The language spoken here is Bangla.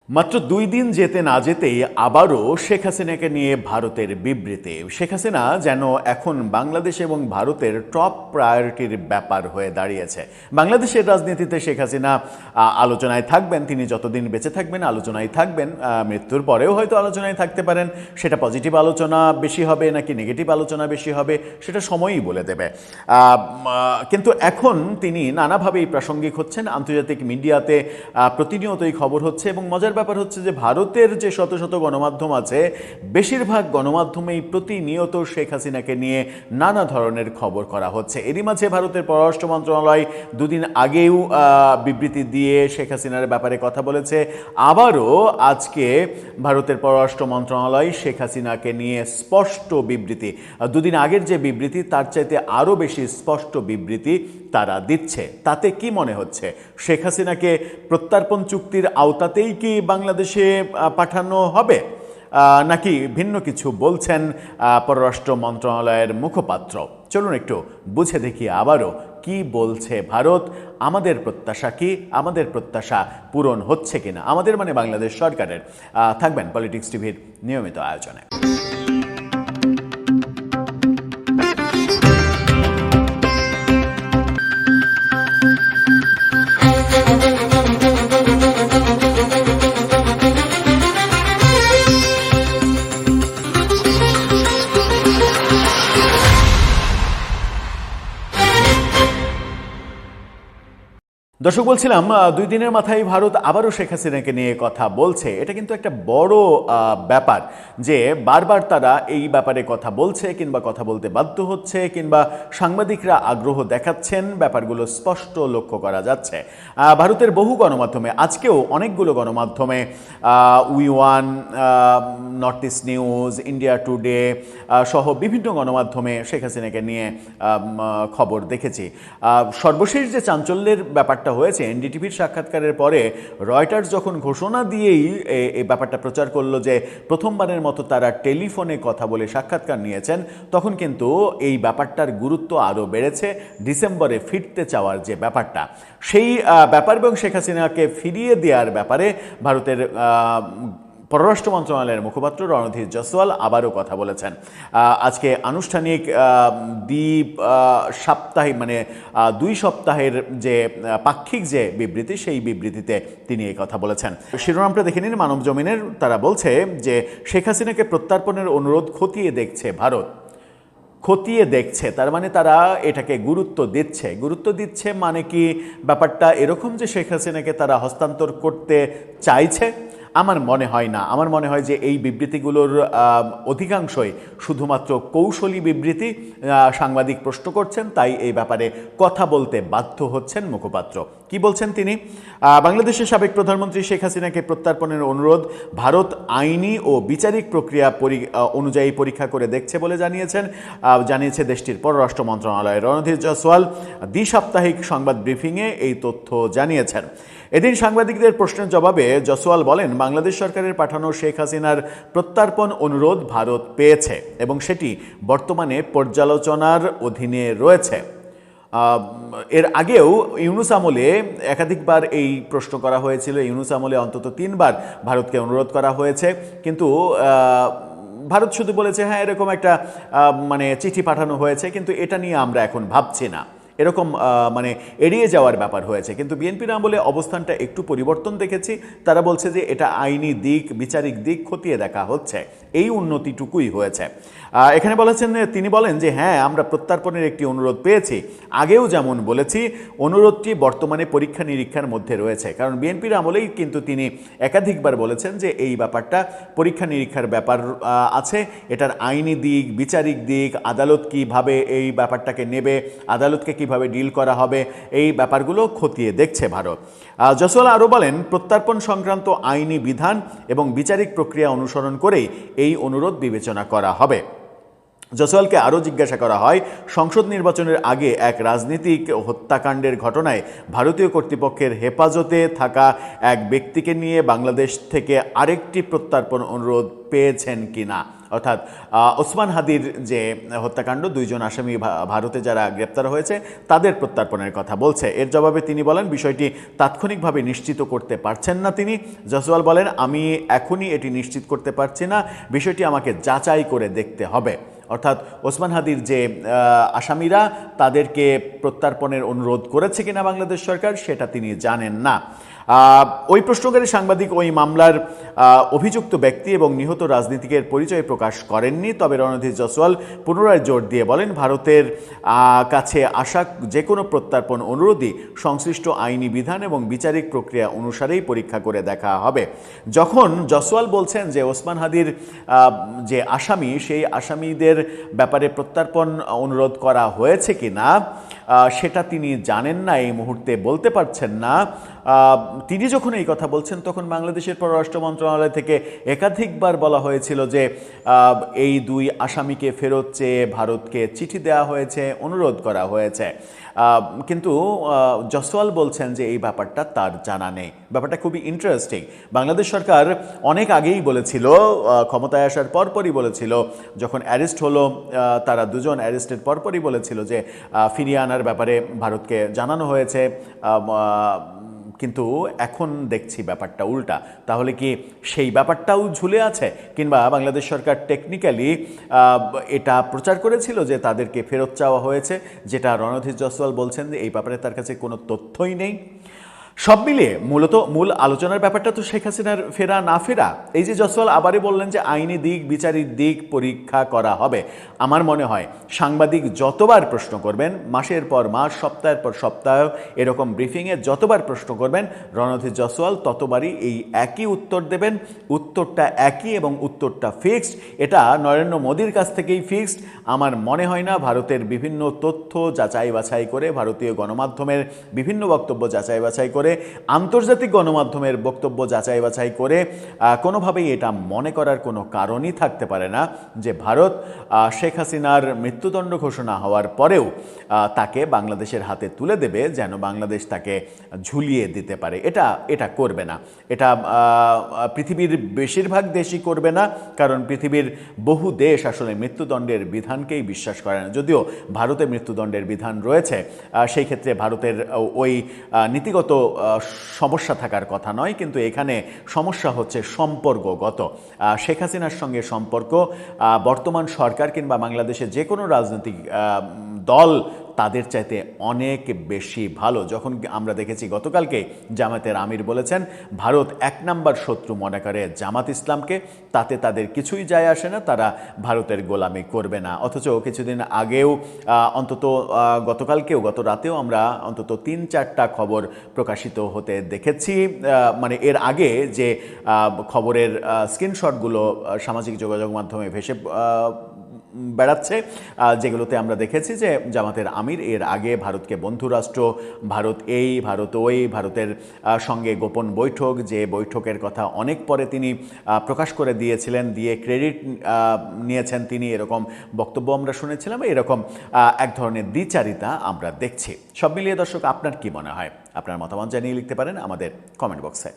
মাত্র ২ দিন যেতে না যেতেই আবারও শেখ হাসিনাকে নিয়ে ভারতের বিবৃতি। শেখ হাসিনা যেন এখন বাংলাদেশ এবং ভারতের টপ প্রায়োরিটির ব্যাপার হয়ে দাঁড়িয়েছে। বাংলাদেশের রাজনীতিতে শেখ হাসিনা আলোচনায় থাকবেন, তিনি যতদিন বেঁচে থাকবেন আলোচনায় থাকবেন, মৃত্যুর পরেও হয়তো আলোচনায় থাকতে পারেন। সেটা পজিটিভ আলোচনা বেশি হবে নাকি নেগেটিভ আলোচনা বেশি হবে সেটা সময়ই বলে দেবে। কিন্তু এখন তিনি নানাভাবেই প্রাসঙ্গিক হচ্ছেন, আন্তর্জাতিক মিডিয়াতে প্রতিনিয়তই খবর হচ্ছে। এবং মজার ব্যাপার হচ্ছে যে ভারতের যে শত শত গণমাধ্যম আছে, বেশিরভাগ গণমাধ্যমেই প্রতিনিয়ত শেখ হাসিনাকে নিয়ে নানা ধরনের খবর করা হচ্ছে। এরই মাঝে ভারতের পররাষ্ট্র মন্ত্রণালয় দুদিন আগেও বিবৃতি দিয়ে শেখ হাসিনার ব্যাপারে কথা বলেছে। আবারও আজকে ভারতের পররাষ্ট্র মন্ত্রণালয় শেখ হাসিনাকে নিয়ে স্পষ্ট বিবৃতি, দুদিন আগের যে বিবৃতি তার চাইতে আরও বেশি স্পষ্ট বিবৃতি তারা দিচ্ছে। তাতে কি মনে হচ্ছে, শেখ হাসিনাকে প্রত্যর্পণ চুক্তির আওতাতেই কি বাংলাদেশে পাঠানো হবে, নাকি ভিন্ন কিছু বলছেন পররাষ্ট্র মন্ত্রণালয়ের মুখপাত্র? চলুন একটু বুঝে দেখি আবারও কি বলছে ভারত। আমাদের প্রত্যাশা কি, আমাদের প্রত্যাশা পূরণ হচ্ছে কিনা, আমাদের মানে বাংলাদেশ সরকারের। থাকবেন পলিটিক্স টিভির নিয়মিত আয়োজনে। দর্শক, বলছিলাম ২ দিনের মাথায় ভারত আবারও শেখ হাসিনাকে নিয়ে কথা বলছে। এটা কিন্তু একটা বড় ব্যাপার যে বারবার তারা এই ব্যাপারে কথা বলছে কিংবা কথা বলতে বাধ্য হচ্ছে কিংবা সাংবাদিকরা আগ্রহ দেখাচ্ছেন, ব্যাপারগুলো স্পষ্ট লক্ষ্য করা যাচ্ছে। ভারতের বহু গণমাধ্যমে, আজকেও অনেকগুলো গণমাধ্যমে, we want, north east news, India today সহ বিভিন্ন গণমাধ্যমে শেখ হাসিনাকে নিয়ে খবর দেখেছি। সর্বশেষ যে চাঞ্চল্যের ব্যাপারটা হয়েছে, এনডিটিভির সাক্ষাৎকারের পরে রয়টার্স যখন ঘোষণা দিয়েই এই ব্যাপারটা প্রচার করলো যে প্রথমবারের মতো তারা টেলিফোনে কথা বলে সাক্ষাৎকার নিয়েছেন, তখন কিন্তু এই ব্যাপারটার গুরুত্ব আরও বেড়েছে। ডিসেম্বরে ফিরতে চাওয়ার যে ব্যাপারটা, সেই ব্যাপার এবং শেখ হাসিনাকে ফিরিয়ে দেওয়ার ব্যাপারে ভারতের পররাষ্ট্র মন্ত্রণালয়ের মুখপাত্র রণধীর জয়সওয়াল আবারও কথা বলেছেন। আজকে আনুষ্ঠানিক সাপ্তাহিক মানে 2 সপ্তাহের যে পাক্ষিক যে বিবৃতি, সেই বিবৃতিতে তিনি এই কথা বলেছেন। শিরোনামটা দেখে নিন মানবজমিনের। তারা বলছে যে শেখ হাসিনাকে প্রত্যর্পণের অনুরোধ খতিয়ে দেখছে ভারত। খতিয়ে দেখছে তার মানে তারা এটাকে গুরুত্ব দিচ্ছে। গুরুত্ব দিচ্ছে মানে কি ব্যাপারটা এরকম যে শেখ হাসিনাকে তারা হস্তান্তর করতে চাইছে? আমার মনে হয় না। আমার মনে হয় যে এই বিবৃতিগুলোর অধিকাংশই শুধুমাত্র কৌশলী বিবৃতি। সাংবাদিক প্রশ্ন করছেন, তাই এই ব্যাপারে কথা বলতে বাধ্য হচ্ছেন মুখপাত্র। কি বলছেন তিনি? বাংলাদেশের সাবেক প্রধানমন্ত্রী শেখ হাসিনাকে প্রত্যর্পণের অনুরোধ ভারত আইনি ও বিচারিক প্রক্রিয়া অনুযায়ী পরীক্ষা করে দেখছে বলে জানিয়েছে দেশটির পররাষ্ট্র মন্ত্রণালয়। রণধীর জয়সওয়াল দ্বিসাপ্তাহিক সংবাদ ব্রিফিংয়ে এই তথ্য জানিয়েছেন। এদিন সাংবাদিকদের প্রশ্নের জবাবে জয়সওয়াল বলেন, বাংলাদেশ সরকারের পাঠানো শেখ হাসিনার প্রত্যর্পণ অনুরোধ ভারত পেয়েছে এবং সেটি বর্তমানে পর্যালোচনার অধীনে রয়েছে। এর আগেও ইউনূস আমলে একাধিকবার এই প্রশ্ন করা হয়েছিল। ইউনূস আমলে অন্তত 3 বার ভারতকে অনুরোধ করা হয়েছে, কিন্তু ভারত শুধু বলেছে হ্যাঁ এরকম একটা মানে চিঠি পাঠানো হয়েছে, কিন্তু এটা নিয়ে আমরা এখন ভাবছি না, এরকম মানে এড়িয়ে যাওয়ার ব্যাপার হয়েছে। কিন্তু বিএনপির আমলে অবস্থানটা একটু পরিবর্তন দেখেছি। তারা বলছে যে এটা আইনি দিক, বিচারিক দিক খতিয়ে দেখা হচ্ছে, এই উন্নতিটুকুই হয়েছে। এখানে তিনি বলেন যে হ্যাঁ আমরা প্রত্যর্পণের একটি অনুরোধ পেয়েছি। আগেও যেমন বলেছি, অনুরোধটি বর্তমানে পরীক্ষা নিরীক্ষার মধ্যে রয়েছে। কারণ বিএনপির আমলেই কিন্তু তিনি একাধিকবার বলেছেন যে এই ব্যাপারটা পরীক্ষা নিরীক্ষার ব্যাপার আছে, এটার আইনি দিক, বিচারিক দিক, আদালত কিভাবে এই ব্যাপারটাকে নেবে, আদালতকে কিভাবে ডিল করা হবে, এই ব্যাপারগুলো খতিয়ে দেখছে ভারত। জয়সওয়াল আরও বলেন, প্রত্যর্পণ সংক্রান্ত আইনি বিধান এবং বিচারিক প্রক্রিয়া অনুসরণ করেই এই অনুরোধ বিবেচনা করা হবে। জয়সওয়ালকে আরও জিজ্ঞাসা করা হয়, সংসদ নির্বাচনের আগে এক রাজনীতিক হত্যাকাণ্ডের ঘটনায় ভারতীয় কর্তৃপক্ষের হেফাজতে থাকা এক ব্যক্তিকে নিয়ে বাংলাদেশ থেকে আরেকটি প্রত্যর্পণ অনুরোধ পেয়েছেন কিনা। অর্থাৎ ওসমান হাদির যে হত্যাকাণ্ড, 2 জন আসামি ভারতে যারা গ্রেপ্তার হয়েছে তাদের প্রত্যর্পণের কথা বলছে। এর জবাবে তিনি বলেন বিষয়টি তাৎক্ষণিকভাবে নিশ্চিত করতে পারছেন না তিনি। জসওয়াল বলেন, আমি এখনই এটি নিশ্চিত করতে পারছি না, বিষয়টি আমাকে যাচাই করে দেখতে হবে। অর্থাৎ ওসমান হাদির যে আসামিরা তাদেরকে প্রত্যর্পণের অনুরোধ করেছে কিনা বাংলাদেশ সরকার সেটা তিনি জানেন না। ওই প্রশ্নকারী সাংবাদিক ওই মামলার অভিযুক্ত ব্যক্তি এবং নিহত রাজনীতিকের পরিচয় প্রকাশ করেননি। তবে রণধীর জসওয়াল পুনরায় জোর দিয়ে বলেন, ভারতের কাছে আসা যে কোনো প্রত্যর্পণ অনুরোধই সংশ্লিষ্ট আইনি বিধান এবং বিচারিক প্রক্রিয়া অনুসারেই পরীক্ষা করে দেখা হবে। যখন জসওয়াল বলছেন যে ওসমান হাদির যে আসামি সেই আসামিদের ব্যাপারে প্রত্যর্পণ অনুরোধ করা হয়েছে কিনা সেটা তিনি জানেন না, এই মুহূর্তে বলতে পারছেন না। তিনি যখন এই কথা বলছেন তখন বাংলাদেশের পররাষ্ট্র মন্ত্রণালয় থেকে একাধিকবার বলা হয়েছিল যে এই 2 আসামিকে ফেরত চেয়ে ভারতকে চিঠি দেওয়া হয়েছে, অনুরোধ করা হয়েছে। কিন্তু জসওয়াল বলছেন যে এই ব্যাপারটা তার জানা নেই। ব্যাপারটা খুবই ইন্টারেস্টিং। বাংলাদেশ সরকার অনেক আগেই বলেছিল, ক্ষমতায় আসার পরপরই বলেছিল, যখন অ্যারেস্ট হলো তারা 2 জন অ্যারেস্টের পরপরই বলেছিল যে ফিরিয়ে আনার ব্যাপারে ভারতকে জানানো হয়েছে। কিন্তু এখন দেখছি ব্যাপারটা উল্টা। তাহলে কি সেই ব্যাপারটাও ঝুলে আছে, কিংবা বাংলাদেশ সরকার টেকনিক্যালি এটা প্রচার করেছিল যে তাদেরকে ফেরত চাওয়া হয়েছে, যেটা রণধীর জসওয়াল বলছেন যে এই ব্যাপারে তার কাছে কোনো তথ্যই নেই। সব মিলিয়ে মূল আলোচনার ব্যাপারটা তো শেখ হাসিনার ফেরা না ফেরা। এই যে জসওয়াল আবারই বললেন যে আইনি দিক, বিচারিক দিক পরীক্ষা করা হবে। আমার মনে হয় সাংবাদিক যতবার প্রশ্ন করবেন, মাসের পর মাস, সপ্তাহের পর সপ্তাহ এরকম ব্রিফিংয়ে যতবার প্রশ্ন করবেন, রণধীর জসওয়াল ততবারই এই একই উত্তর দেবেন। উত্তরটা একই এবং উত্তরটা ফিক্সড। এটা নরেন্দ্র মোদীর কাছ থেকেই ফিক্সড। আমার মনে হয় না ভারতের বিভিন্ন তথ্য যাচাই বাছাই করে, ভারতীয় গণমাধ্যমের বিভিন্ন বক্তব্য যাচাই বাছাই করে, আন্তর্জাতিক গণমাধ্যমের বক্তব্য যাচাই বাছাই করে কোনোভাবেই এটা মনে করার কোনো কারণই থাকতে পারে না যে ভারত শেখ হাসিনার মৃত্যুদণ্ড ঘোষণা হওয়ার পরেও তাকে বাংলাদেশের হাতে তুলে দেবে যেন বাংলাদেশ তাকে ঝুলিয়ে দিতে পারে। এটা করবে না। এটা পৃথিবীর বেশিরভাগ দেশই করবে না, কারণ পৃথিবীর বহু দেশ আসলে মৃত্যুদণ্ডের বিধানকেই বিশ্বাস করে না। যদিও ভারতে মৃত্যুদণ্ডের বিধান রয়েছে, সেই ক্ষেত্রে ভারতের ওই নীতিগত সমস্যা থাকার কথা নয়, কিন্তু এখানে সমস্যা হচ্ছে সম্পর্কগত। শেখ হাসিনার সঙ্গে সম্পর্ক বর্তমান সরকার কিংবা বাংলাদেশের যে কোনো রাজনৈতিক দল তাদের চাইতে অনেক বেশি ভালো। যখন আমরা দেখেছি গতকালকে জামাতের আমির বলেছেন ভারত 1 নম্বর শত্রু মনে করে জামাত ইসলামকে, তাতে তাদের কিছুই যায় আসে না, তারা ভারতের গোলামি করবে না। অথচ কিছুদিন আগেও অন্তত গতকালকেও, গত রাতেও আমরা অন্তত 3-4টা খবর প্রকাশিত হতে দেখেছি। মানে এর আগে যে খবরের স্ক্রিনশটগুলো সামাজিক যোগাযোগ মাধ্যমে ভেসে বেড়াচ্ছে, যেগুলোতে আমরা দেখেছি যে জামাতের আমির এর আগে ভারতকে বন্ধুরাষ্ট্র, ভারত এই, ভারত ওই, ভারতের সঙ্গে গোপন বৈঠক, যে বৈঠকের কথা অনেক পরে তিনি প্রকাশ করে দিয়েছিলেন, দিয়ে ক্রেডিট নিয়েছেন তিনি, এরকম বক্তব্য আমরা শুনেছিলাম। এরকম এক ধরনের দ্বিচারিতা আমরা দেখছি। সব মিলিয়ে দর্শক, আপনার কি মনে হয়? আপনার মতামত জানিয়ে লিখতে পারেন আমাদের কমেন্ট বক্সে।